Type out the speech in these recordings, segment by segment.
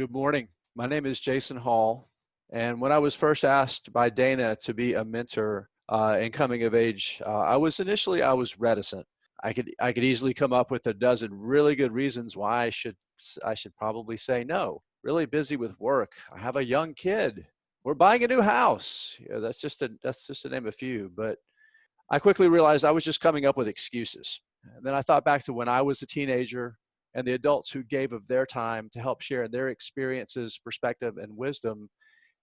Good morning. My name is Jason Hall. And when I was first asked by Dana to be a mentor in coming of age, I was reticent. I could easily come up with a dozen really good reasons why I should probably say no. Really busy with work. I have a young kid. We're buying a new house. That's just to name a few. But I quickly realized I was just coming up with excuses. And then I thought back to when I was a teenager and the adults who gave of their time to help share their experiences, perspective, and wisdom,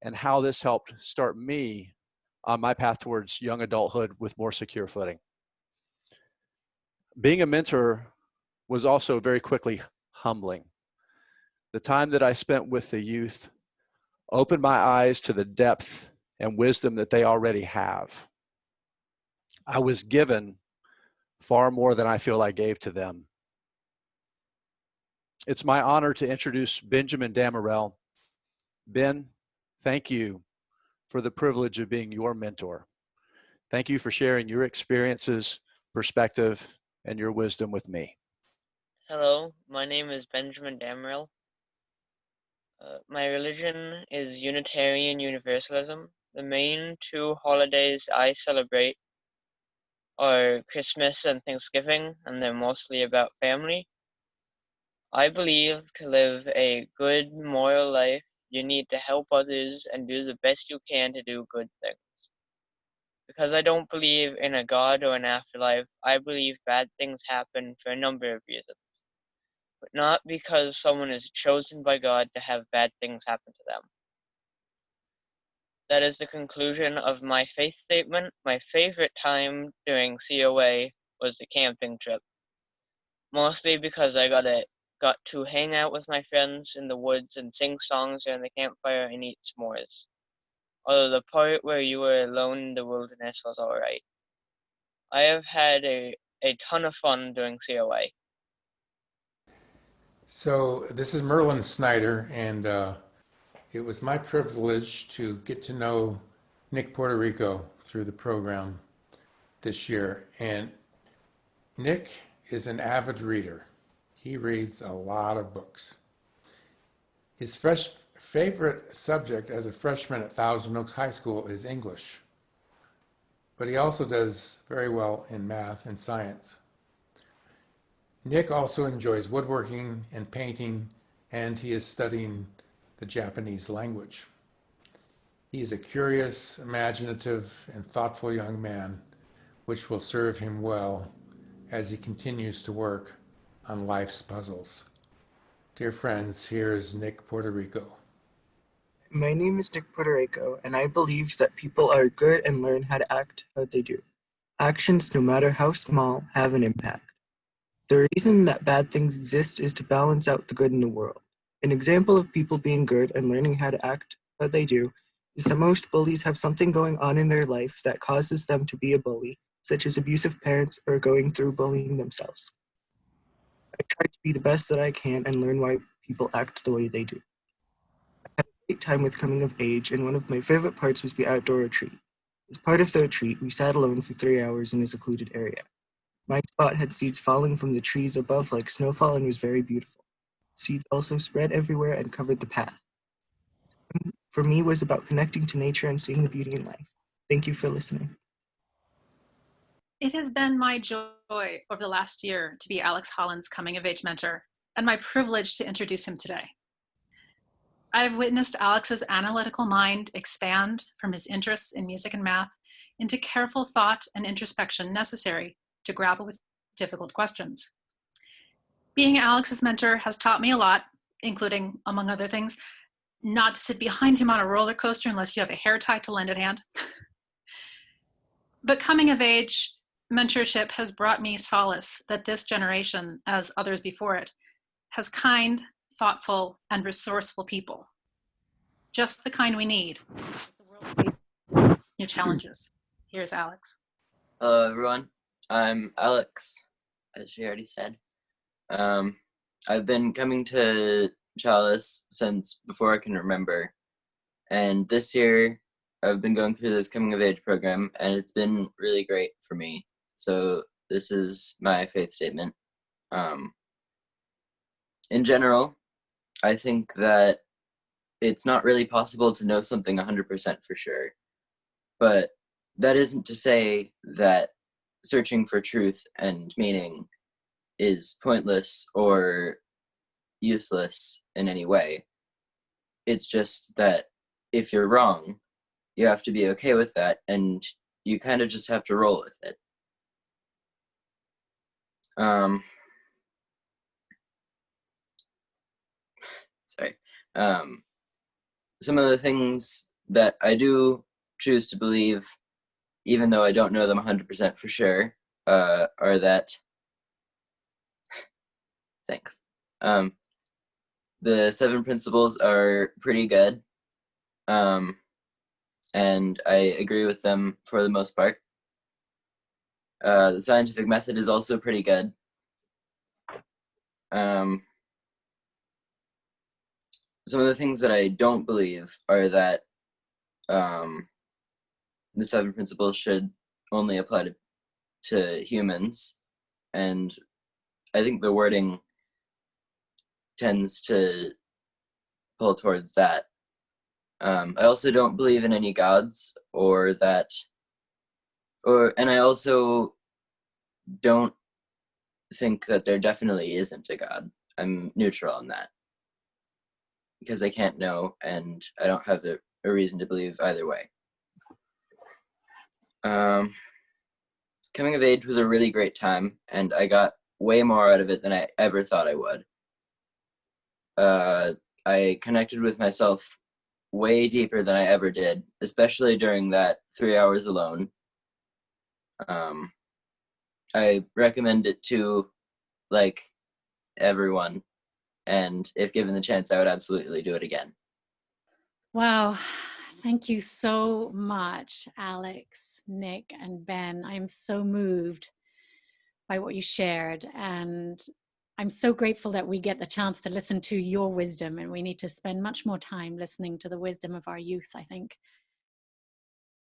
and how this helped start me on my path towards young adulthood with more secure footing. Being a mentor was also very quickly humbling. The time that I spent with the youth opened my eyes to the depth and wisdom that they already have. I was given far more than I feel I gave to them. It's my honor to introduce Benjamin Damarel. Ben, thank you for the privilege of being your mentor. Thank you for sharing your experiences, perspective, and your wisdom with me. Hello, my name is Benjamin Damarel. My religion is Unitarian Universalism. The main two holidays I celebrate are Christmas and Thanksgiving, and they're mostly about family. I believe to live a good moral life, you need to help others and do the best you can to do good things. Because I don't believe in a God or an afterlife, I believe bad things happen for a number of reasons, but not because someone is chosen by God to have bad things happen to them. That is the conclusion of my faith statement. My favorite time during COA was the camping trip, mostly because I got to hang out with my friends in the woods and sing songs around the campfire and eat s'mores. Although the part where you were alone in the wilderness was alright. I have had a ton of fun during COA. So this is Merlin Snyder, and it was my privilege to get to know Nick Puerto Rico through the program this year. And Nick is an avid reader. He reads a lot of books. His favorite subject as a freshman at Thousand Oaks High School is English, but he also does very well in math and science. Nick also enjoys woodworking and painting, and he is studying the Japanese language. He is a curious, imaginative, and thoughtful young man, which will serve him well as he continues to work on life's puzzles. Dear friends, here is Nick Puerto Rico. My name is Nick Puerto Rico, and I believe that people are good and learn how to act how they do. Actions, no matter how small, have an impact. The reason that bad things exist is to balance out the good in the world. An example of people being good and learning how to act how they do is that most bullies have something going on in their life that causes them to be a bully, such as abusive parents or going through bullying themselves. I try to be the best that I can and learn why people act the way they do. I had a great time with coming of age, and one of my favorite parts was the outdoor retreat. As part of the retreat, we sat alone for 3 hours in a secluded area. My spot had seeds falling from the trees above like snowfall and was very beautiful. Seeds also spread everywhere and covered the path. For me, was about connecting to nature and seeing the beauty in life. Thank you for listening. It has been my joy over the last year to be Alex Holland's coming of age mentor and my privilege to introduce him today. I have witnessed Alex's analytical mind expand from his interests in music and math into careful thought and introspection necessary to grapple with difficult questions. Being Alex's mentor has taught me a lot, including, among other things, not to sit behind him on a roller coaster unless you have a hair tie to lend at hand. But coming of age mentorship has brought me solace that this generation, as others before it, has kind, thoughtful, and resourceful people. Just the kind we need as the world faces new challenges. Here's Alex. Hello, everyone. I'm Alex, as she already said. I've been coming to Chalice since before I can remember. And this year, I've been going through this coming of age program, and it's been really great for me. So this is my faith statement. In general, I think that it's not really possible to know something 100% for sure. But that isn't to say that searching for truth and meaning is pointless or useless in any way. It's just that if you're wrong, you have to be okay with that, and you kind of just have to roll with it. Sorry. Some of the things that I do choose to believe, even though I don't know them 100% for sure, are that. Thanks. The 7 principles are pretty good, and I agree with them for the most part. The scientific method is also pretty good. Some of the things that I don't believe are that the 7 principles should only apply to humans, and I think the wording tends to pull towards that. I also don't believe in any gods, and I also don't think that there definitely isn't a god. I'm neutral on that because I can't know, and I don't have a reason to believe either way. Coming of age was a really great time, and I got way more out of it than I ever thought I would. I connected with myself way deeper than I ever did, especially during that 3 hours alone. I recommend it to like everyone, and if given the chance, I would absolutely do it again. Wow. Thank you so much, Alex, Nick, and Ben. I'm so moved by what you shared, and I'm so grateful that we get the chance to listen to your wisdom, and we need to spend much more time listening to the wisdom of our youth, I think.